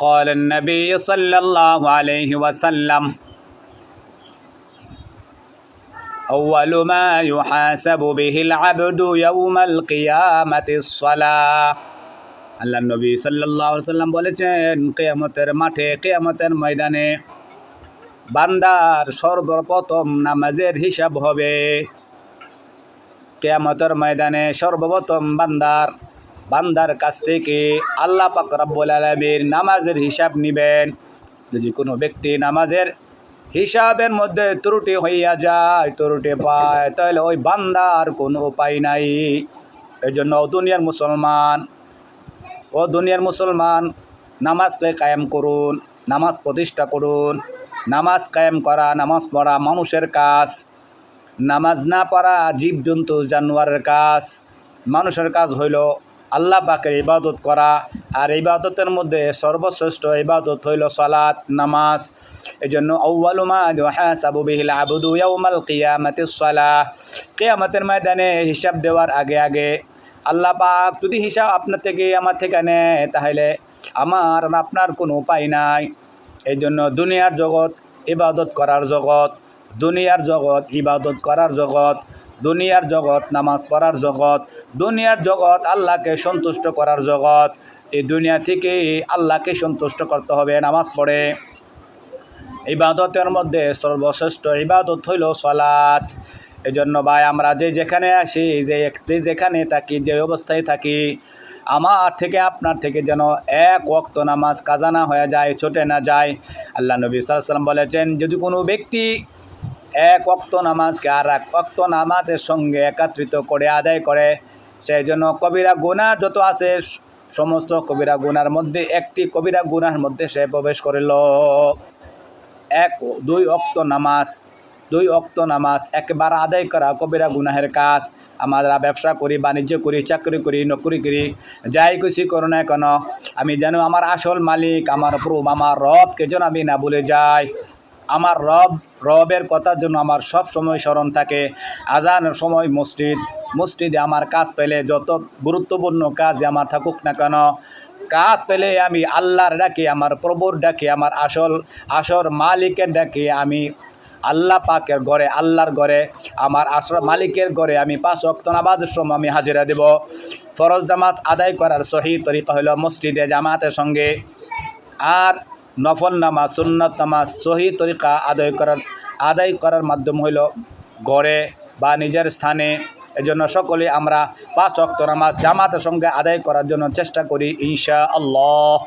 قال النبي صلى الله عليه وسلم أول ما يحاسب به العبد يوم القيامة الصلاة আল্লাহ নবী সাল্লাল্লাহু আলাইহি ওয়াসাল্লাম বলেছেন, কিয়ামতের মাঠে, কিয়ামতের ময়দানে বান্দার সর্বপ্রথম নামাজের হিসাব হবে। কিয়ামতের ময়দানে সর্বপ্রথম বান্দার কাছ থেকে আল্লাহ পাক রব্বুল আলামিন নামাজের হিসাব নেবেন। যদি কোনো ব্যক্তি নামাজের হিসাবের মধ্যে ত্রুটি হইয়া যায়, ত্রুটি পায়, তাহলে ওই বান্দার কোনো উপায় নাই। এই জন্য দুনিয়ার মুসলমান নামাজকে কায়েম করুন, নামাজ প্রতিষ্ঠা করুন। নামাজ কায়েম করা, নামাজ পড়া মানুষের কাজ, নামাজ না পড়া জীবজন্তু জানোয়ারের কাজ। মানুষের কাজ হইল আল্লাহ পাকের ইবাদত করা, আর ইবাদতের মধ্যে সর্বশ্রেষ্ঠ ইবাদত হইল সালাত, নামাজ। এই জন্য আউয়ালু মা ইউহাসাবু বিহিল আবদু ইয়াউমাল কিয়ামাতিস সালাহ। কিয়ামতের ময়দানে হিসাব দেওয়ার আগে আল্লাহ পাক যদি হিসাব আপনার থেকে আমার থেকে নেয়, তাহলে আমার আপনার কোনো উপায় নাই। এই জন্য দুনিয়ার জগৎ ইবাদত করার জগৎ, দুনিয়ার জগৎ ইবাদত করার জগৎ, দুনিয়ার জগৎ নামাজ পড়ার জগৎ, দুনিয়ার জগৎ আল্লাহকে সন্তুষ্ট করার জগৎ। এই দুনিয়া থেকে আল্লাহকে সন্তুষ্ট করতে হবে নামাজ পড়ে। ইবাদতের মধ্যে সর্বশ্রেষ্ঠ ইবাদত হইল সালাত। এই জন্য ভাই, আমরা যেখানে আসি, যেখানে থাকি, যে অবস্থায় থাকি, আমার থেকে আপনার থেকে যেন এক ওয়াক্ত নামাজ কাজা না হয়ে যায়, ছুটে না যায়। আল্লাহ নবী সাল্লাল্লাহু আলাইহি ওয়াসাল্লাম বলেছেন, যদি কোনো ব্যক্তি এক ওয়াক্ত নামাজকে আর এক ওয়াক্ত নামাজের সঙ্গে একত্রিত করে আদায় করে, সেই জন্য কবিরা গুনাহ যত আছে সমস্ত কবিরা গুনার মধ্যে একটি কবিরা গুনার মধ্যে সে প্রবেশ করিল। দুই ওয়াক্ত নামাজ একবার আদায় করা কবিরা গুনাহের কাজ। আমরা ব্যবসা করি, বাণিজ্য করি, চাকরি করি, নকরি করি, যাই কিছু করো না কেন, আমি যেন আমার আসল মালিক, আমার প্রভু, আমার রবকে যেন আমি না ভুলে যাই। আমার রবের কথার জন্য আমার সব সময় স্মরণ থাকে। আজানের সময় মসজিদে আমার কাজ পেলে, যত গুরুত্বপূর্ণ কাজ আমার থাকুক না কেন, কাজ পেলে আমি আল্লাহর ডাকি, আমার প্রভুর ডাকি, আমার আসল মালিকের ডাকি, আমি আল্লাহ পাকের ঘরে, আল্লাহর ঘরে, আমার আসল মালিকের ঘরে আমি 5 ওয়াক্ত নামাজের সময় আমি হাজিরা দেব। ফরজ নামাজ আদায় করার সহি তরিকা হলো মসজিদে জামাতের সঙ্গে, আর নফল নামাজ, সুন্নত নামাজ সহি তরিকা আদায় করার মাধ্যম হইল ঘরে বা নিজের স্থানে। এজন্য সকলে আমরা 5 ওয়াক্ত নামাজ জামাতের সঙ্গে আদায় করার জন্য চেষ্টা করি ইনশাআল্লাহ।